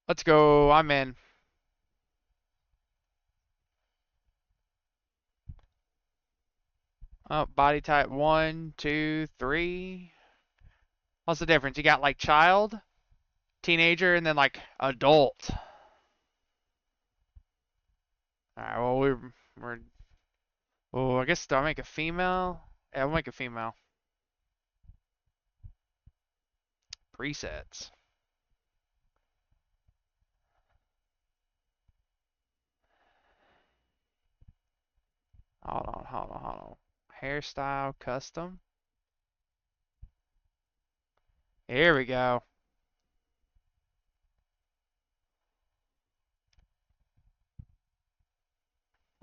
Let's go. I'm in. Oh, body type one, two, three. What's the difference? You got like child, teenager, and then like adult. All right. Well, we're. Oh, I guess do I make a female? Yeah, I'll make a female. Presets. Hold on. Hairstyle custom. Here we go.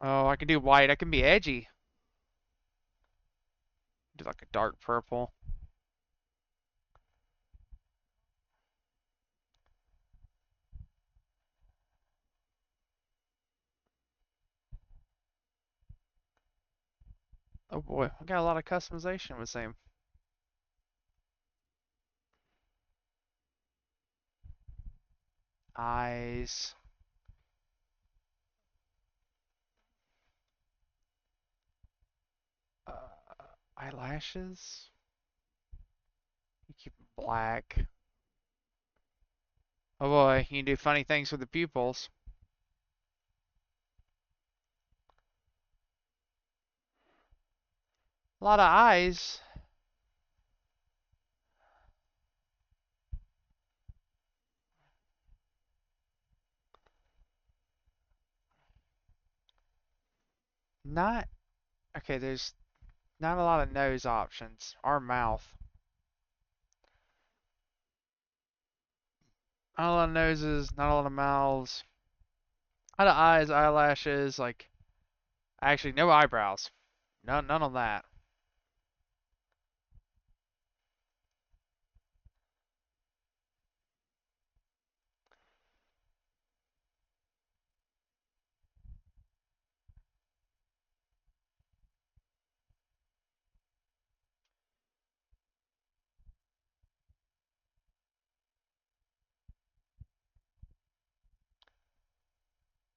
Oh, I can do white. I can be edgy. Do like a dark purple. Oh boy, I got a lot of customization with same eyes, eyelashes. You keep it black. Oh boy, you can do funny things with the pupils. A lot of eyes. Not okay. There's not a lot of nose options or mouth. Not a lot of noses. Not a lot of mouths. A lot of eyes, eyelashes. Like actually, no eyebrows. None on that.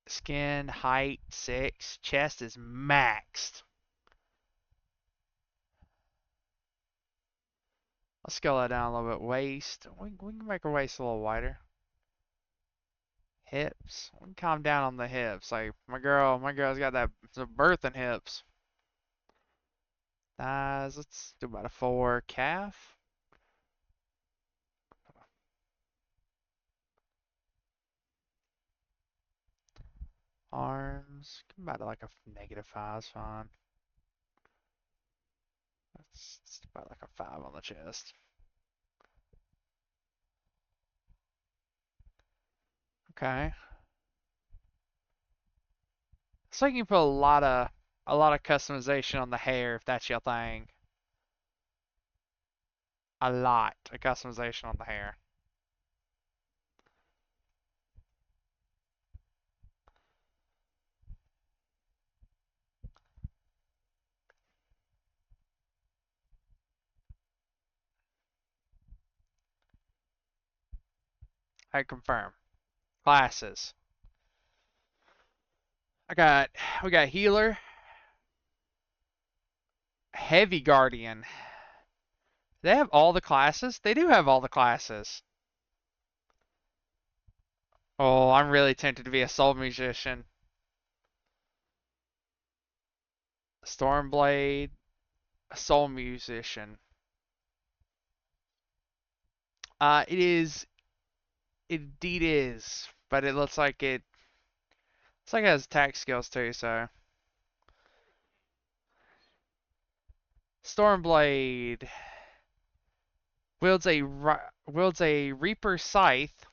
Skin, height, 6. Chest is maxed. Let's scale that down a little bit. Waist. We can make our waist a little wider. Hips. We can calm down on the hips. Like my girl's got that some birthing hips. Thighs. Let's do about a 4. Calf. Arms. About like a -5 is fine. That's about like a 5 on the chest. Okay. So you can put a lot of customization on the hair if that's your thing. A lot of customization on the hair. I confirm. Classes. I got we got healer, heavy guardian. They have all the classes? They do have all the classes. Oh, I'm really tempted to be a soul musician. Stormblade, a soul musician. It is, it indeed is, but it looks like it has attack skills too. So Stormblade wields a Reaper scythe.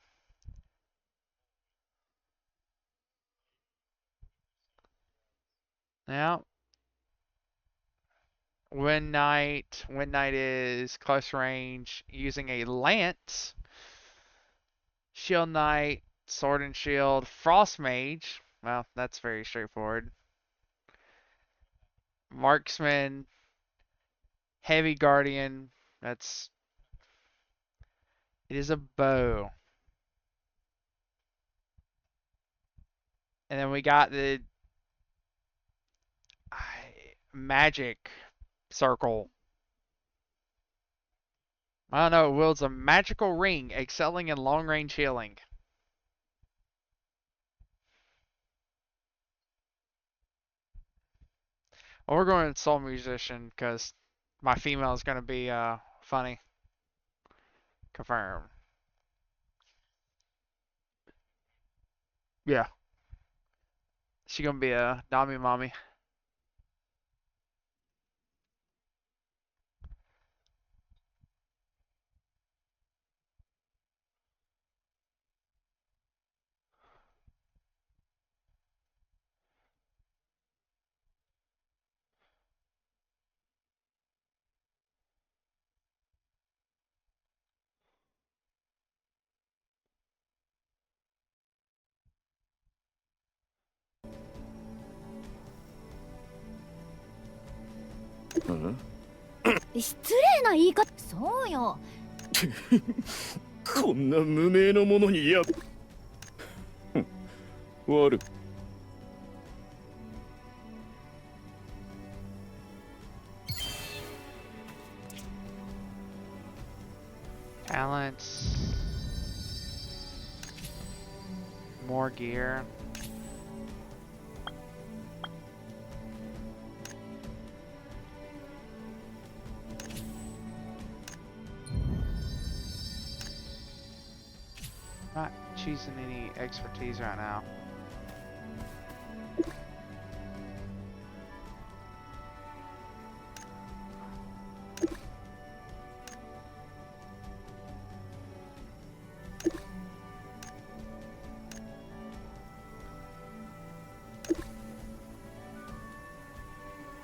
Now, When Knight is close range using a lance. Shield Knight, Sword and Shield, Frost Mage. Well, that's very straightforward. Marksman, Heavy Guardian. It is a bow. And then we got the magic circle. I don't know, it wields a magical ring, excelling in long-range healing. Well, we're going to Soul Musician because my female is going to be funny. Confirm. Yeah. She going to be a Nami Mommy. Huh? 失礼な言い方。そうよ。こんな無名のものに悪。Talents. More gear. Not choosing any expertise right now.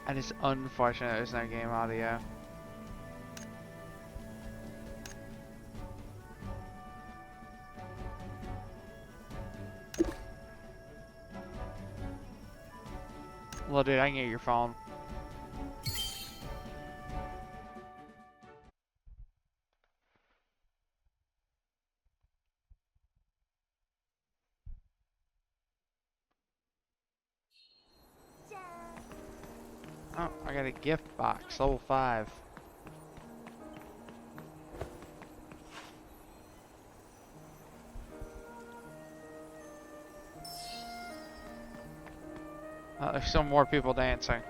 And it's unfortunate there's no game audio. Well, dude, I can get your phone. Oh, I got a gift box, level 5. There's still more people dancing.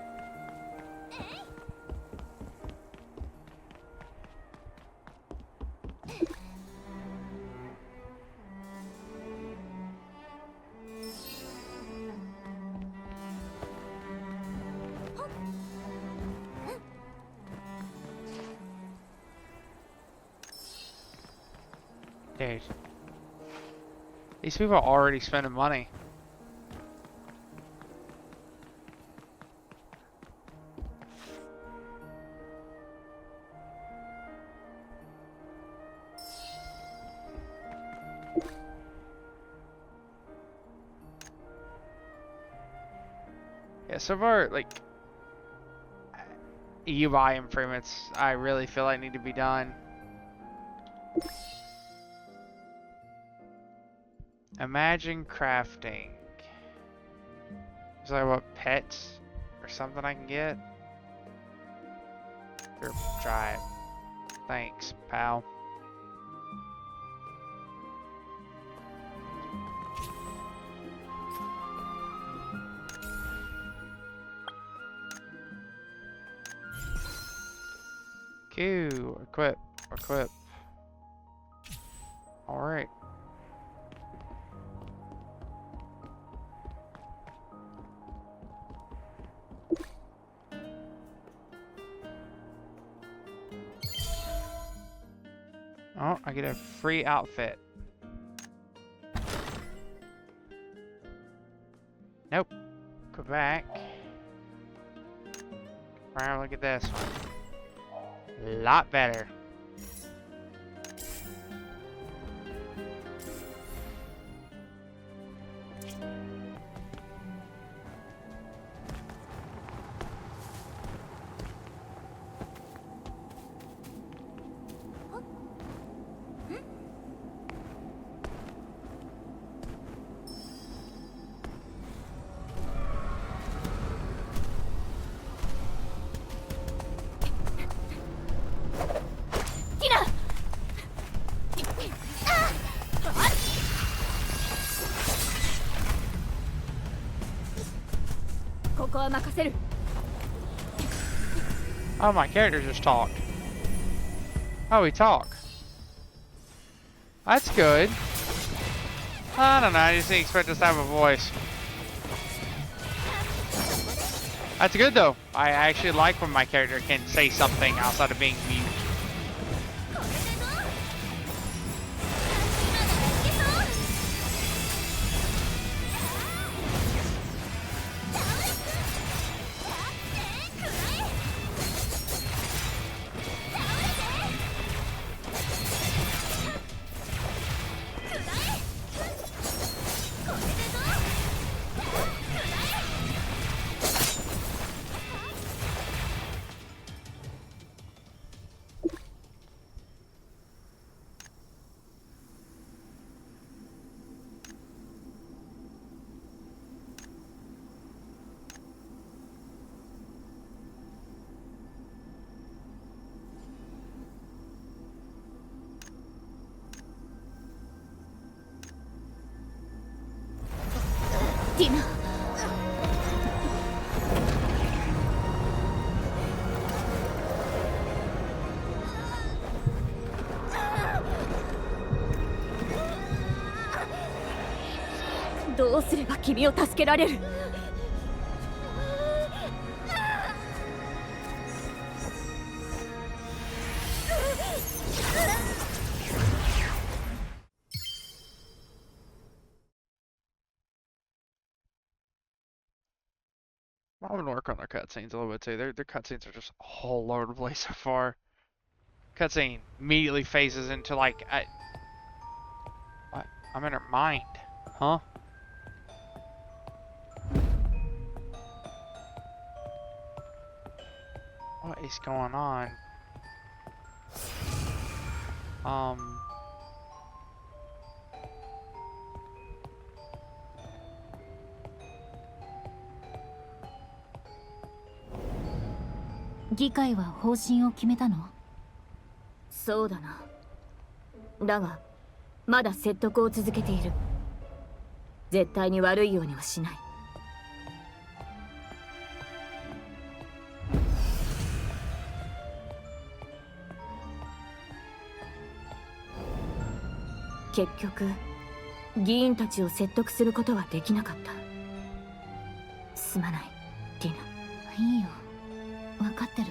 Dude. These people are already spending money. Yeah, so far, like, UI improvements I really feel like need to be done. Imagine crafting. Is that what pets or something I can get? Or try it. Thanks, pal. Q, equip, equip. Alright. Oh, I get a free outfit. Nope. Go back. Wow, look at this one. Lot better. こは任せる。 Oh, my character just talked. Oh, he talked. That's good. I don't know, I just didn't expect us to have a voice. That's good though. I actually like when my character can say something outside of being mute. Tina. どうすれば君を助けられる。I'm gonna work on their cutscenes a little bit too. Their cutscenes are just all over the place so far. Cutscene immediately phases into like what? I'm in her mind, huh? What is going on? Um.「議会は方針を決めたの？」そうだな。だがまだ説得を続けている。絶対に悪いようにはしない。結局議員たちを説得することはできなかった。すまないティナ。いいよ、分かってる。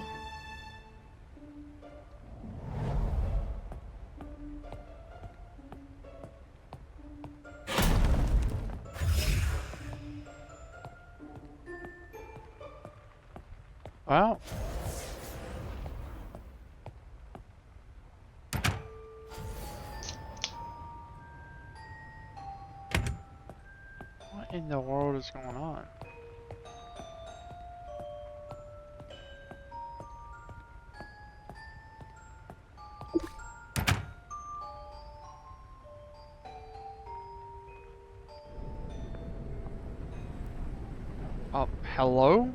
Well. What in the world is going on? Oh, hello?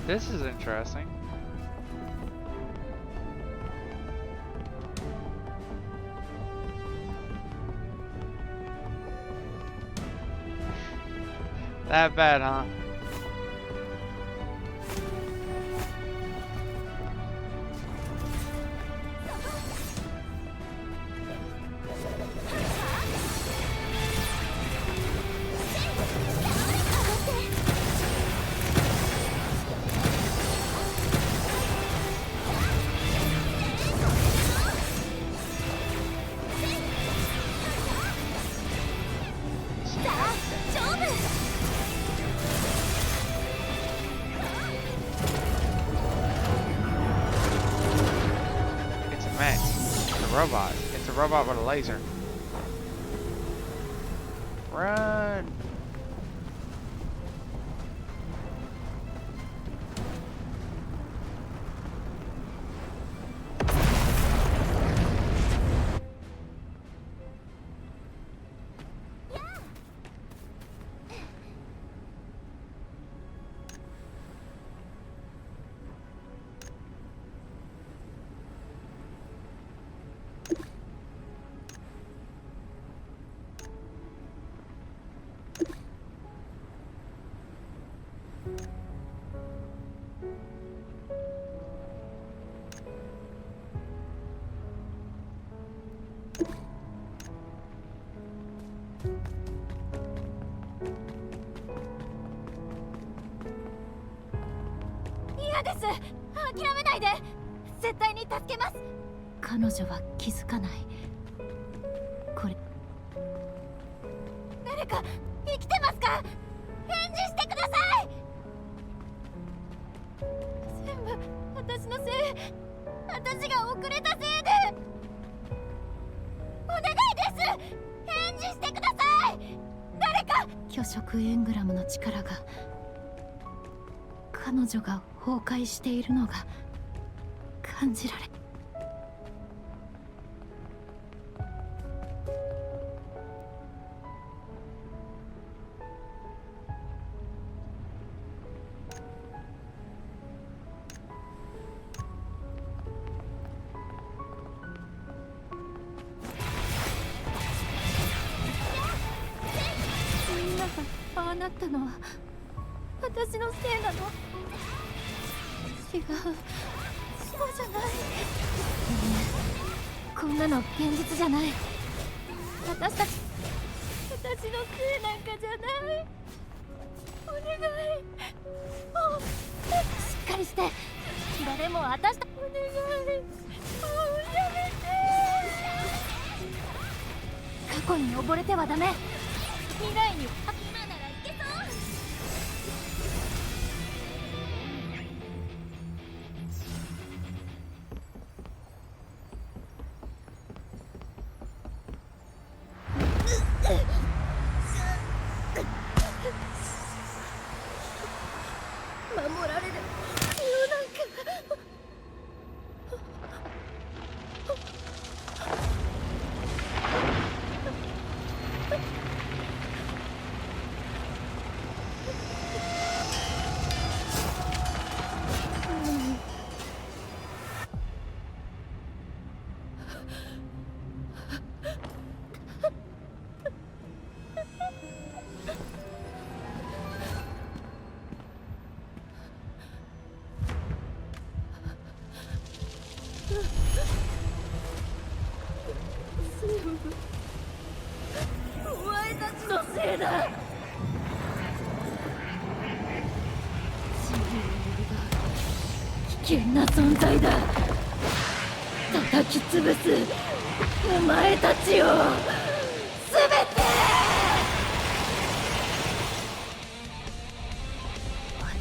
This is interesting. That bad, huh? robot. It's a robot with a laser. Run!嫌です。諦めないで。絶対に助けます。彼女は気づかない。これ誰か生きてますか？返事してください。全部私のせい。私が遅れたせいで。お願いです。返事してください。誰か。虚飾エングラムの力が彼女が崩壊しているのが感じられ。みんながああなったのは私のせいなの？違う、そうじゃない。こんなの現実じゃない。私たち、私のせいなんかじゃない。お願い。もうしっかりして。誰も私た、お願い。もうやめて。過去に溺れてはダメ。未来に。今ならいけそう。守られる理由なんか。全部お前たちのせいだ。危険な存在だ。叩き潰すお前たちを全て。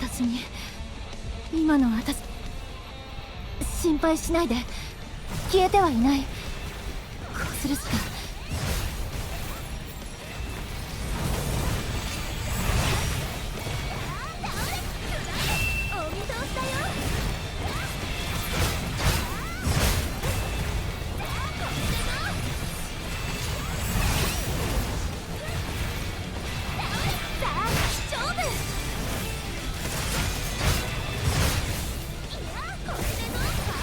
私に今の私、心配しないで。消えてはいない。こうするしか。お見通しだよ。さあ勝負。いやこれでどうか。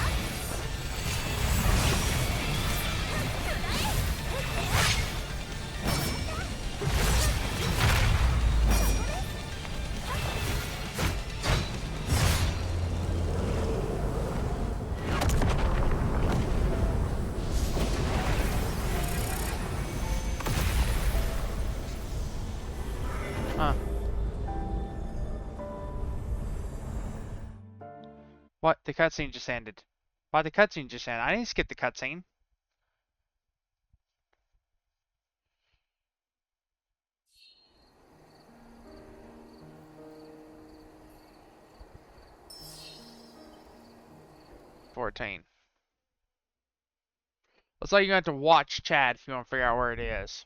Huh. What? The cutscene just ended. Why the cutscene just ended? I didn't skip the cutscene. $14. Looks like you're going to have to watch chat if you want to figure out where it is.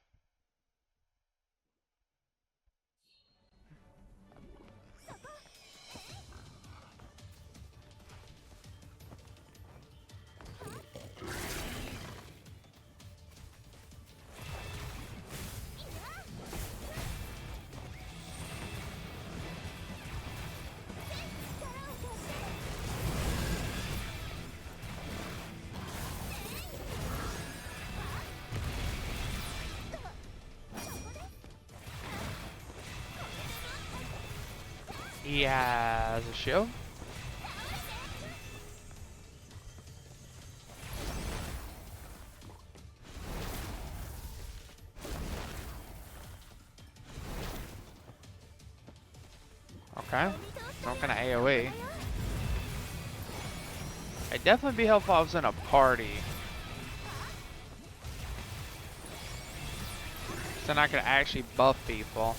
He has a shield. Okay. Some kind of AoE. It'd definitely be helpful if I was in a party. Then I could actually buff people.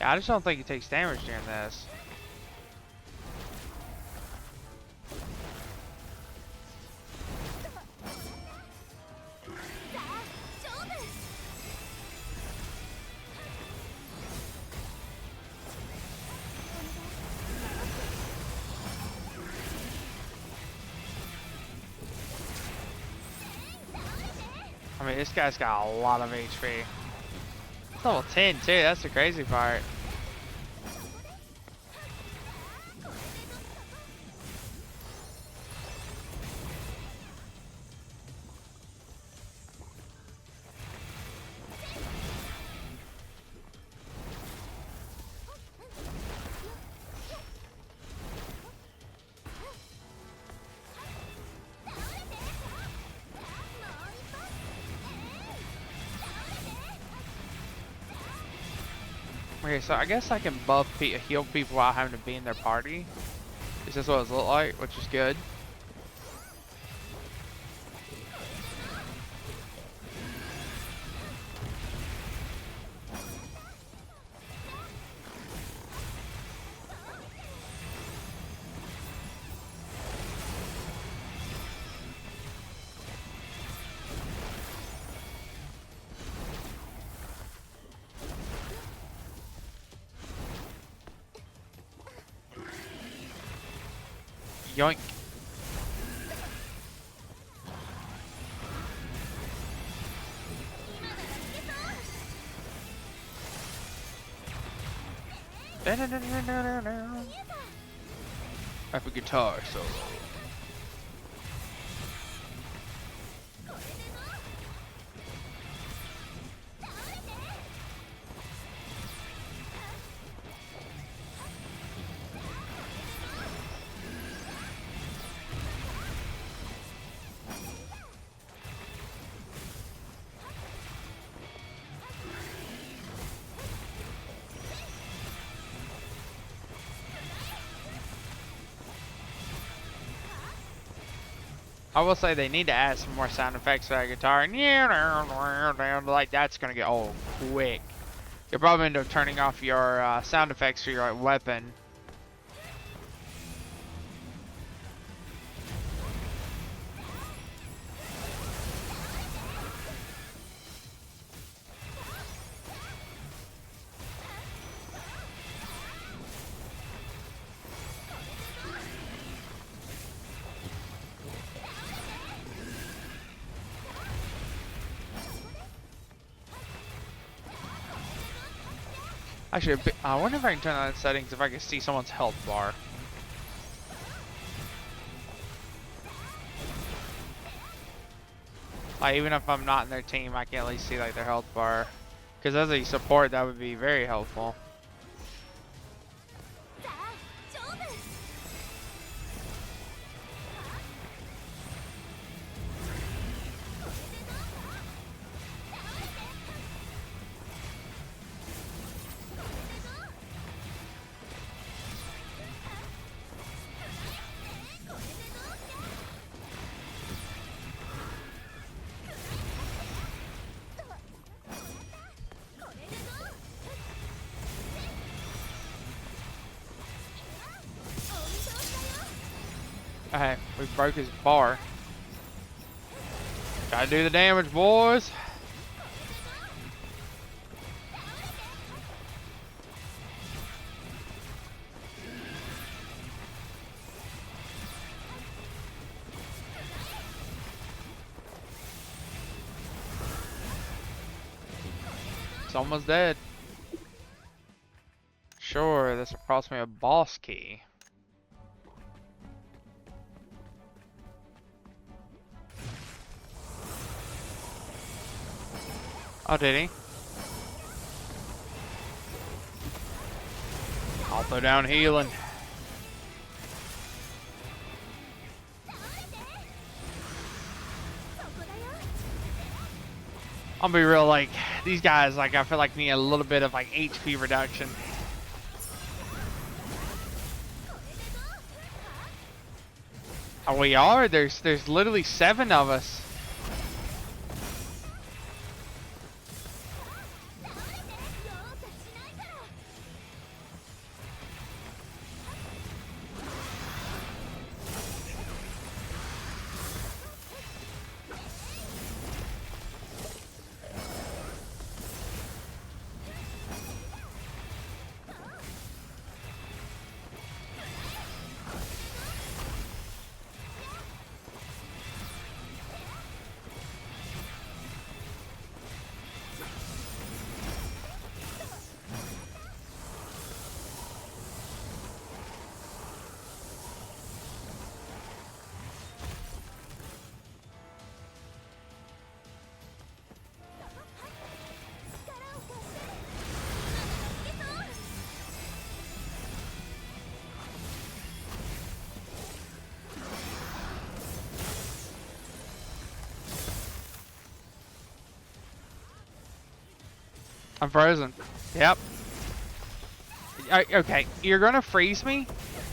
Yeah, I just don't think he takes damage during this. I mean, this guy's got a lot of HP. It's level 10 too, that's the crazy part. Okay, so I guess I can heal people without having to be in their party. Is this what it looks like? Which is good. Yoink. Have a guitar solo. I will say they need to add some more sound effects to that guitar. And like that's gonna get old quick. You'll probably end up turning off your sound effects for your weapon. Actually, I wonder if I can turn on the settings if I can see someone's health bar. Like, even if I'm not in their team, I can at least see like their health bar. Because as a support, that would be very helpful. Hey, we broke his bar. Gotta do the damage, boys. It's almost dead. Sure, this will cost me a boss key. Oh, did he? I'll throw down healing. I'll be real, like, these guys, like, I feel like need a little bit of, like, HP reduction. Oh, we are? There's literally 7 of us. I'm frozen. Yep. Okay, you're gonna freeze me?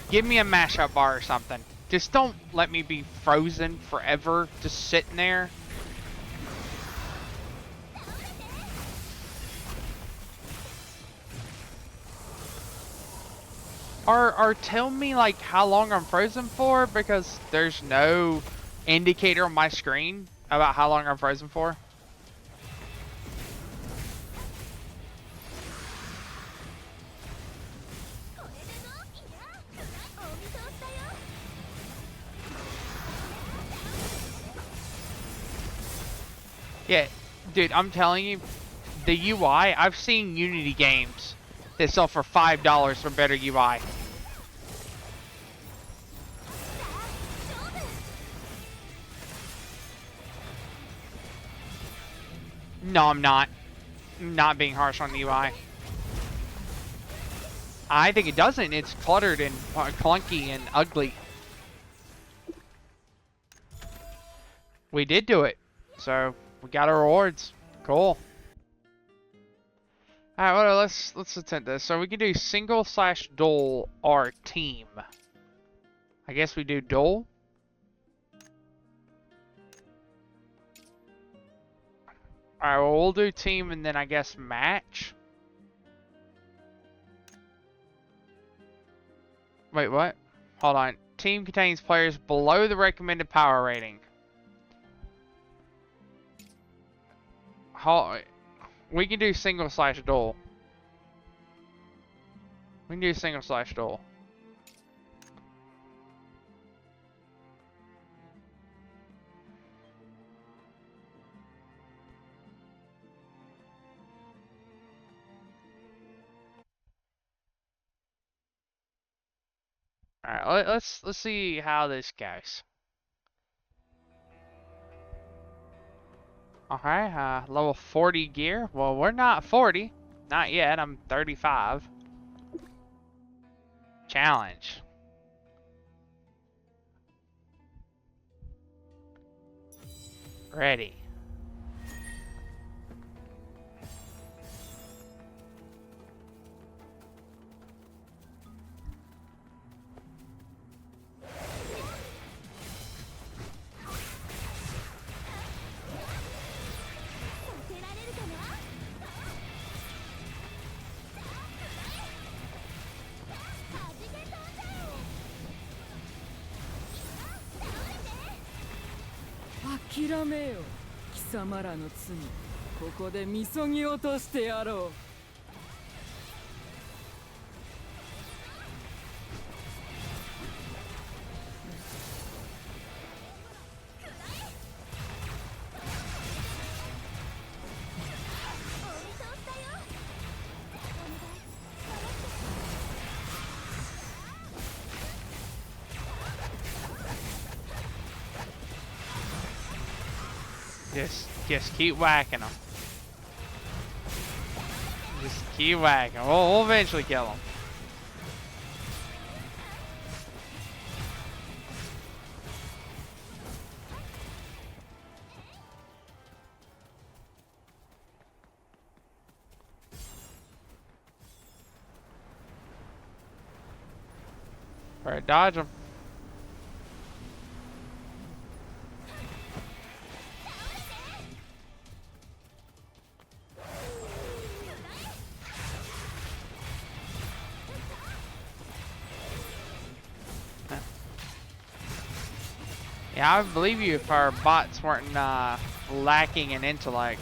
Give me a mashup bar or something. Just don't let me be frozen forever, just sitting there. Or tell me like how long I'm frozen for, because there's no indicator on my screen about how long I'm frozen for. Yeah, dude, I'm telling you, the UI, I've seen Unity games that sell for $5 for better UI. No, I'm not. I'm not being harsh on the UI. I think it doesn't. It's cluttered and clunky and ugly. We did do it. So, we got our rewards. Cool. Alright, well, let's attempt this. So we can do single/duel or team. I guess we do duel. Alright, well, we'll do team and then I guess match. Wait, what? Hold on. Team contains players below the recommended power rating. We can do single/duel. We can do single/duel. Alright, let's see how this goes. Okay, level 40 gear. Well, we're not 40. Not yet, I'm 35. Challenge. Ready. 諦めよ貴様らの罪ここでみそぎ落としてやろう Just keep whacking them. Just keep whacking. We'll eventually kill them. Alright, dodge them. Yeah, I would believe you if our bots weren't lacking in intellect.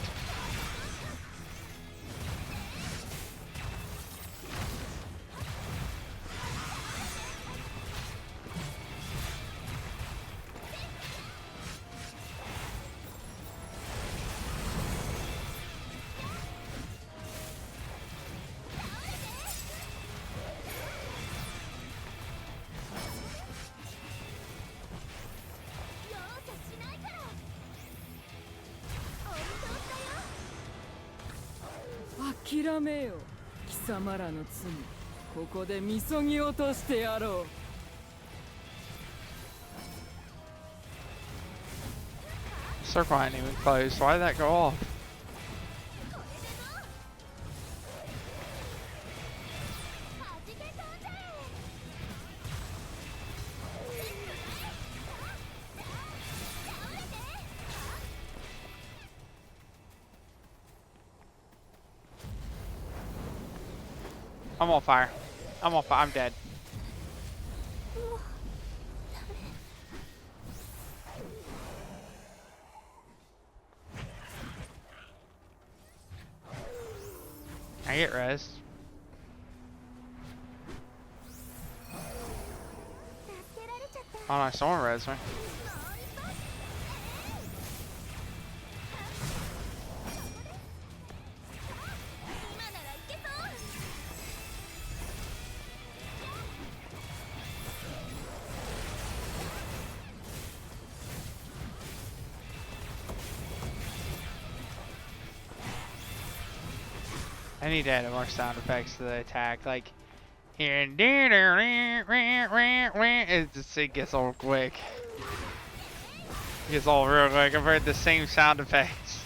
諦めよ貴様らの罪ここでみそぎ落としてやろう Circle ain't even closed. Why did that go off? I'm on fire. I'm on fire. I'm dead. I get res. Oh no, someone res me. I need to add more sound effects to the attack, like here and it gets all quick. It gets all real quick. I've heard the same sound effects.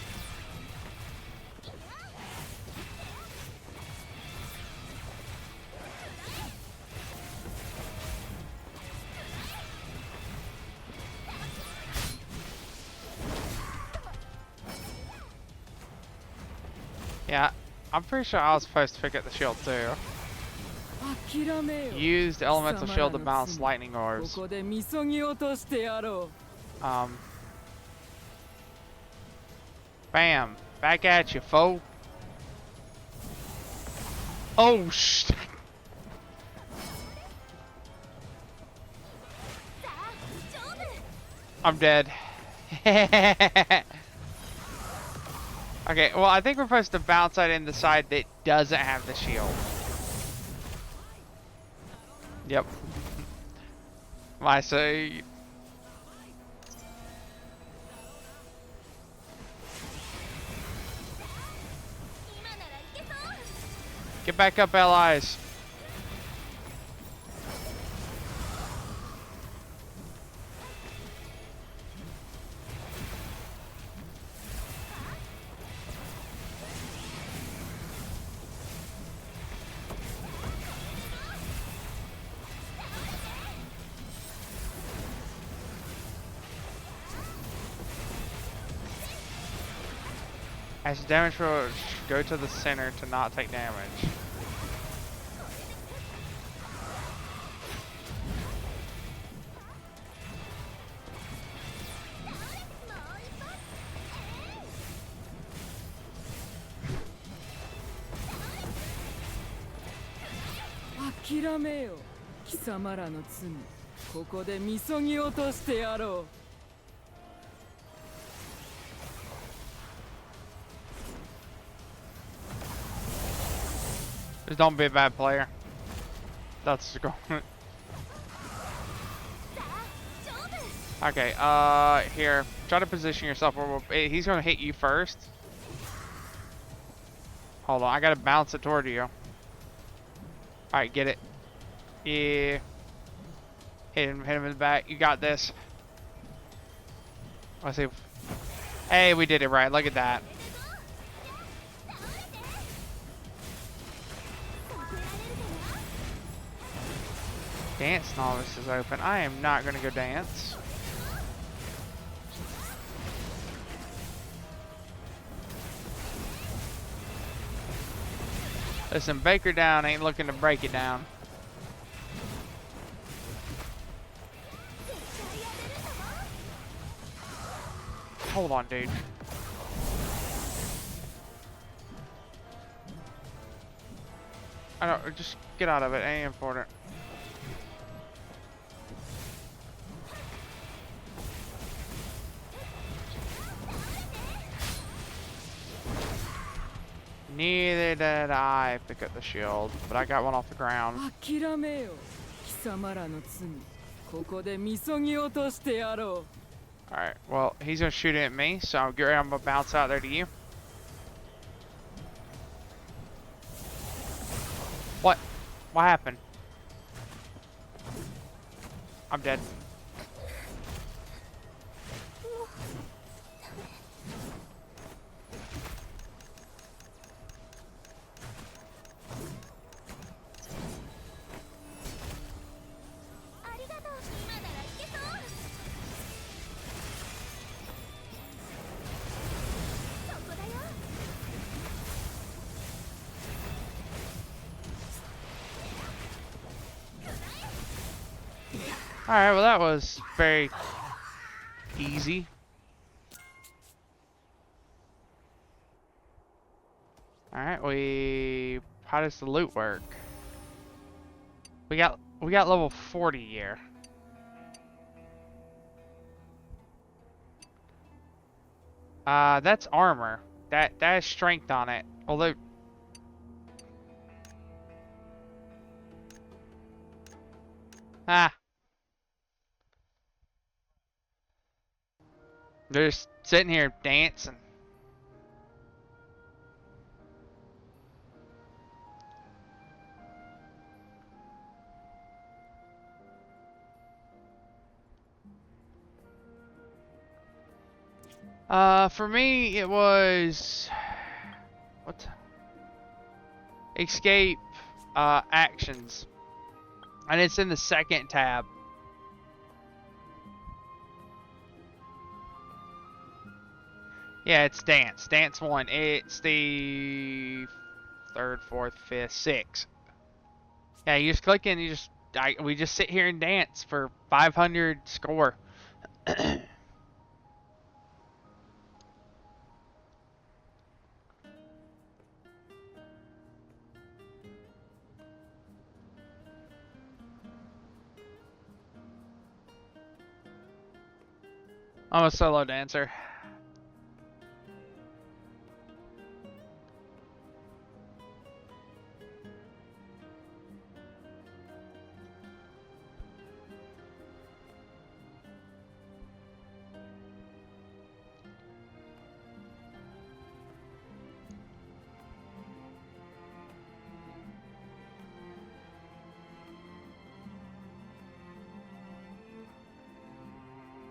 Yeah, I'm pretty sure I was supposed to pick up the shield too. Used elemental shield to bounce lightning orbs. Bam! Back at you, foe. Oh sh! I'm dead. Okay, well I think we're supposed to bounce that in the side that doesn't have the shield. Yep. I say. Get back up, allies. As damage will go to the center to not take damage. 諦めよ貴様らの罪ここでみそぎ落としてやろ Just don't be a bad player. That's going. Okay, here. Try to position yourself where he's gonna hit you first. Hold on, I gotta bounce it toward you. Alright, get it. Yeah. Hit him in the back. You got this. Let's see. Hey, we did it right. Look at that. Dance novice is open. I am not gonna go dance. Listen, Baker down ain't looking to break it down. Hold on, dude. I don't. Just get out of it. Ain't important. Neither did I pick up the shield, but I got one off the ground. 諦めよ貴様らの罪ここでみそぎ落としてやろう Alright, well, he's gonna shoot it at me, so I'm gonna bounce out there to you. What? What happened? I'm dead. Alright, well that was very easy. Alright, how does the loot work? We got level 40 here. That's armor. That has strength on it. Although they're just sitting here dancing. For me, it was what? Escape actions, and it's in the second tab. Yeah, it's dance. Dance 1. It's the 3rd, 4th, 5th, 6th. Yeah, you just click in. We just sit here and dance for 500 score. I'm a solo dancer.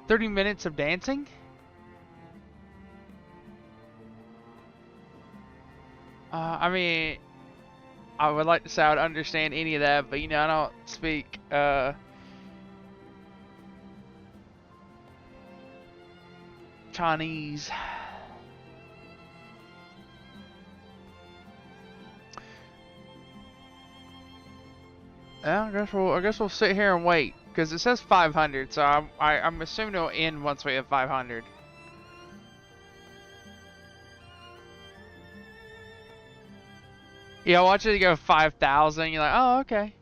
"30 minutes of dancing?" I mean, I would like to say I would understand any of that, but you know, I don't speak Chinese. Yeah, I guess we'll sit here and wait, because it says 500, so I'm assuming it'll end once we have 500. Yeah, watch it go 5,000. You're like, oh, okay.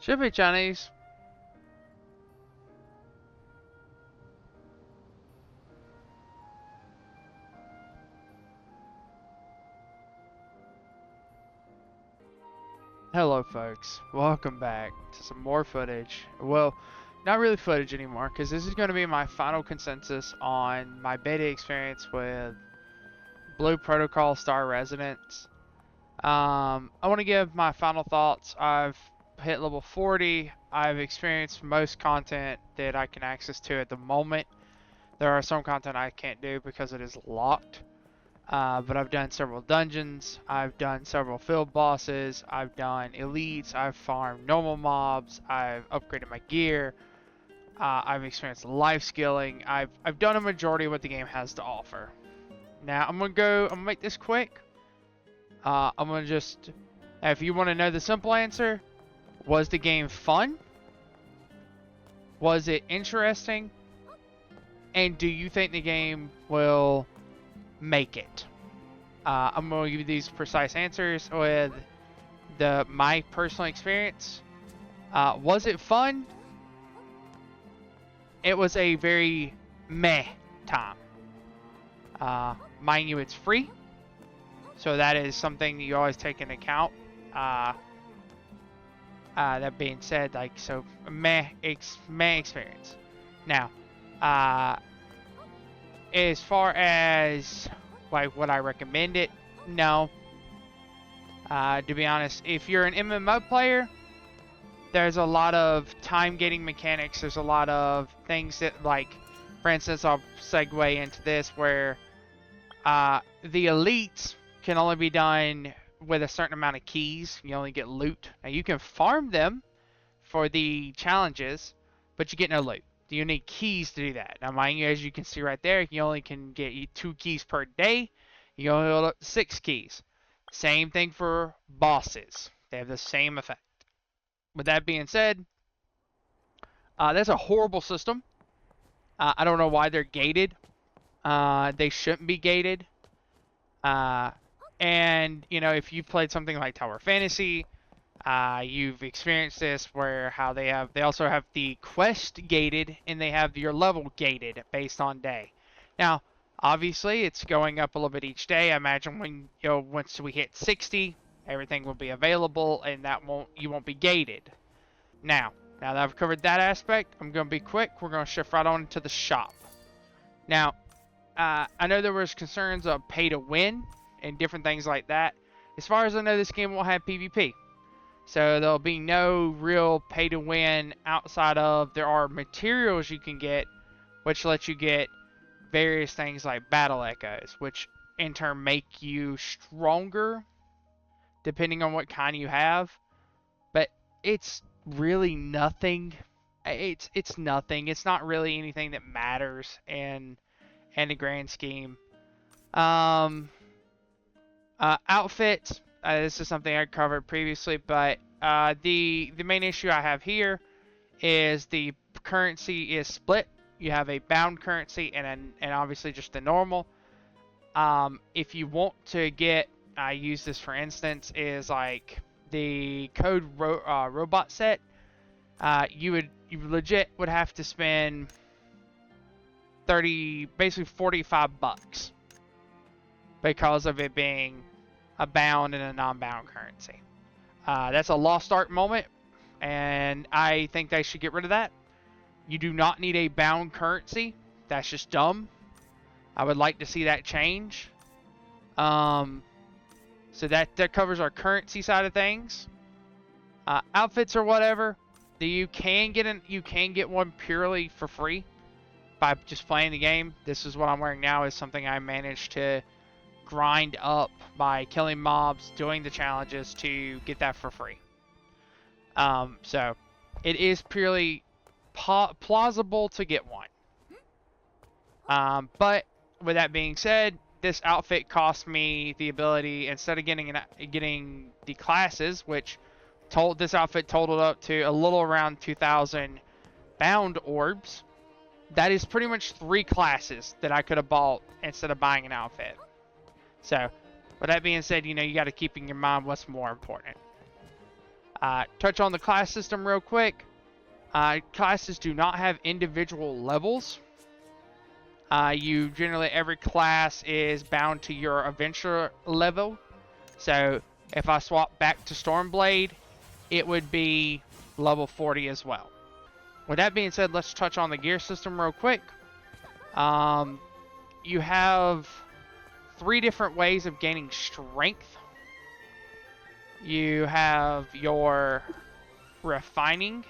Should be Chinese. Hello folks, welcome back to some more footage. Well, not really footage anymore, because this is going to be my final consensus on my beta experience with Blue Protocol Star Residence. I want to give my final thoughts. I've hit level 40. I've experienced most content that I can access to at the moment. There are some content I can't do because it is locked. But I've done several dungeons, I've done several field bosses, I've done elites, I've farmed normal mobs, I've upgraded my gear, I've experienced life skilling, I've done a majority of what the game has to offer. Now I'm gonna make this quick. I'm gonna just, if you want to know the simple answer, was the game fun? Was it interesting? And do you think the game will make it? I'm going to give you these precise answers with my personal experience. Was it fun? It was a very meh time. Mind you, it's free, so that is something you always take into account. That being said, like, so meh experience. Now, as far as like would I recommend it? No. To be honest, if you're an MMO player, there's a lot of time gating mechanics. There's a lot of things that, like, for instance, I'll segue into this where the elites can only be done with a certain amount of keys. You only get loot. Now you can farm them for the challenges, but you get no loot. You need keys to do that. Now, mind you, as you can see right there, you only can get 2 keys per day. You only hold up 6 keys. Same thing for bosses. They have the same effect. With that being said, that's a horrible system. I don't know why they're gated. They shouldn't be gated. And, you know, if you've played something like Tower Fantasy, you've experienced this where how they also have the quest gated and they have your level gated based on day. Now, obviously, it's going up a little bit each day. I imagine when, you know, once we hit 60, everything will be available and you won't be gated. Now that I've covered that aspect, I'm going to be quick. We're going to shift right on to the shop. Now, I know there was concerns of pay to win and different things like that. As far as I know, this game won't have PvP. So there'll be no real pay to win outside of there are materials you can get, which let you get various things like battle echoes, which in turn make you stronger depending on what kind you have. But it's really nothing. It's nothing. It's not really anything that matters in the grand scheme. Outfits. This is something I covered previously, but the main issue I have here is the currency is split. You have a bound currency and obviously just the normal. If you want to get, I use this for instance, is like the code robot set. You legit would have to spend basically $45 because of it being a bound and a non-bound currency. That's a lost art moment, and I think they should get rid of that. You do not need a bound currency. That's just dumb. I would like to see that change. So that covers our currency side of things. Outfits or whatever, you can get one purely for free by just playing the game. This is what I'm wearing now. Is something I managed to grind up by killing mobs, doing the challenges to get that for free. So it is purely plausible to get one. But with that being said, this outfit cost me the ability, instead of getting the classes, which this outfit totaled up to a little around 2,000 bound orbs. That is pretty much 3 classes that I could have bought instead of buying an outfit. So, with that being said, you know, you got to keep in your mind what's more important. Touch on the class system real quick. Classes do not have individual levels. You generally, every class is bound to your adventure level. So if I swap back to Stormblade, it would be level 40 as well. With that being said, let's touch on the gear system real quick. You have 3 different ways of gaining strength. You have your refining,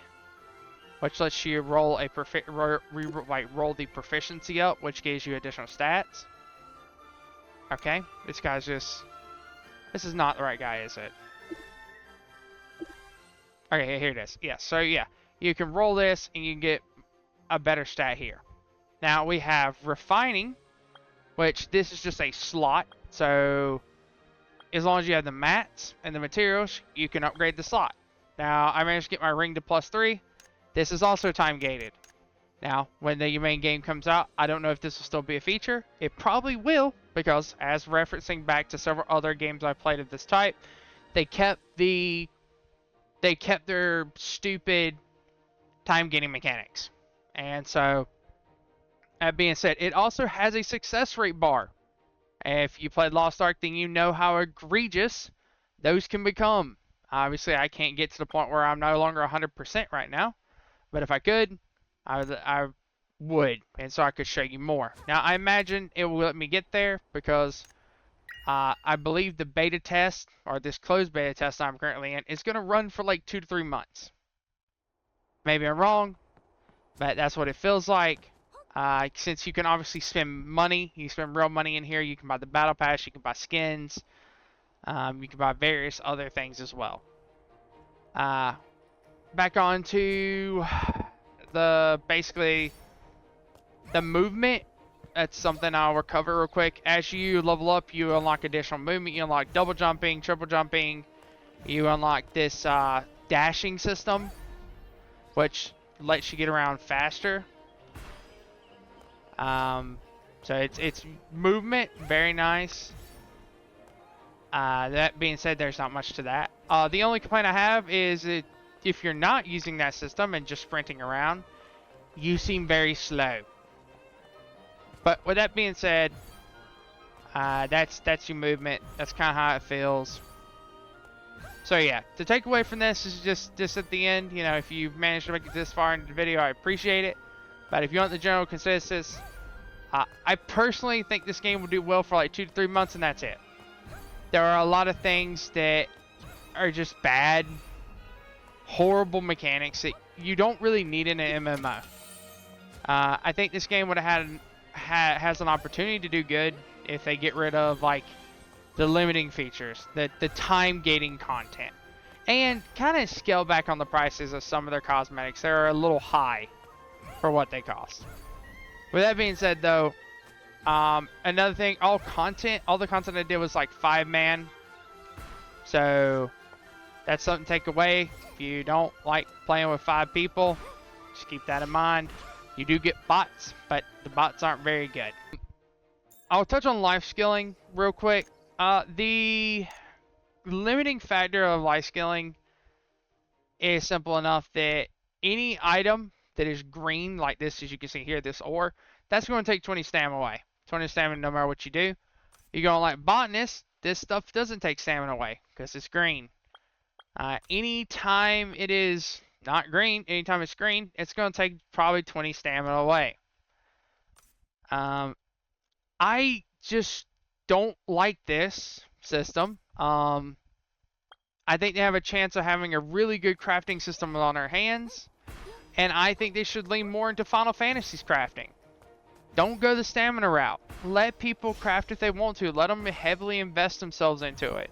which lets you roll a roll the proficiency up, which gives you additional stats. Okay, this is not the right guy, is it? Okay, here it is. Yeah, so yeah, you can roll this and you can get a better stat here. Now we have refining, which this is just a slot. So as long as you have the mats and the materials, you can upgrade the slot. Now I managed to get my ring to +3. This is also time gated. Now, when the main game comes out, I don't know if this will still be a feature. It probably will, because as referencing back to several other games I played of this type, they kept their stupid time gating mechanics. And so, that being said, it also has a success rate bar. If you played Lost Ark, then you know how egregious those can become. Obviously, I can't get to the point where I'm no longer 100% right now. But if I could, I would. And so I could show you more. Now, I imagine it will let me get there because I believe the beta test, or this closed beta test I'm currently in, is going to run for like 2 to 3 months. Maybe I'm wrong, but that's what it feels like. Since you can obviously spend money, you spend real money in here, you can buy the battle pass, you can buy skins, you can buy various other things as well. Back on to basically the movement. That's something I'll recover real quick. As you level up, you unlock additional movement. You unlock double jumping, triple jumping. You unlock this dashing system, which lets you get around faster. So it's movement, very nice. That being said, there's not much to that. The only complaint I have is that if you're not using that system and just sprinting around, you seem very slow. But with that being said, that's your movement. That's kind of how it feels. So yeah, the takeaway from this is just at the end, you know, if you've managed to make it this far into the video, I appreciate it. But if you want the general consensus, I personally think this game will do well for like 2 to 3 months, and that's it. There are a lot of things that are just bad, horrible mechanics that you don't really need in an MMO. I think this game would have has an opportunity to do good if they get rid of like the limiting features, the time gating content, and kind of scale back on the prices of some of their cosmetics. They're a little high for what they cost. With that being said, though, another thing, all the content I did was like 5-man, so that's something to take away. If you don't like playing with 5 people, just keep that in mind. You do get bots, but the bots aren't very good. I'll touch on life skilling real quick. The limiting factor of life skilling is simple enough that any item that is green, like this, as you can see here, this ore, that's going to take 20 stamina away. 20 stamina no matter what you do. You're going like botanist, this stuff doesn't take stamina away because it's green. Anytime it is not green, anytime it's green, it's going to take probably 20 stamina away. I just don't like this system. I think they have a chance of having a really good crafting system on their hands. And I think they should lean more into Final Fantasy's crafting. Don't go the stamina route. Let people craft if they want to. Let them heavily invest themselves into it.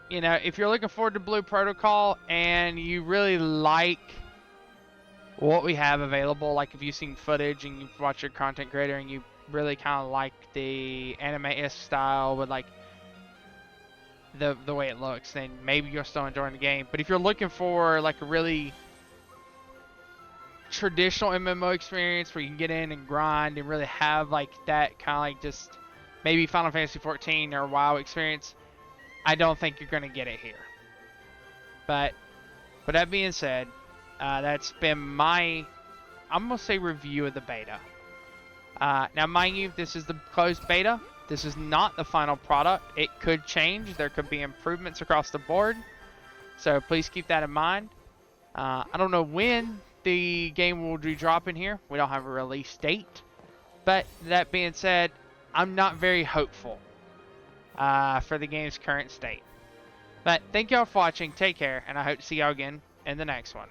You know, if you're looking forward to Blue Protocol and you really like what we have available, like if you've seen footage and you've watched your content creator and you really kind of like the anime-esque style with like the way it looks, then maybe you're still enjoying the game. But if you're looking for like a really traditional MMO experience where you can get in and grind and really have like that kind of like just maybe Final Fantasy 14 or WoW experience, I don't think you're going to get it here. But with that being said, that's been my, I'm going to say, review of the beta. Now, mind you, this is the closed beta. This is not the final product. It could change. There could be improvements across the board. So please keep that in mind. I don't know when the game will be dropping here. We don't have a release date. But that being said, I'm not very hopeful for the game's current state. But thank y'all for watching. Take care, and I hope to see y'all again in the next one.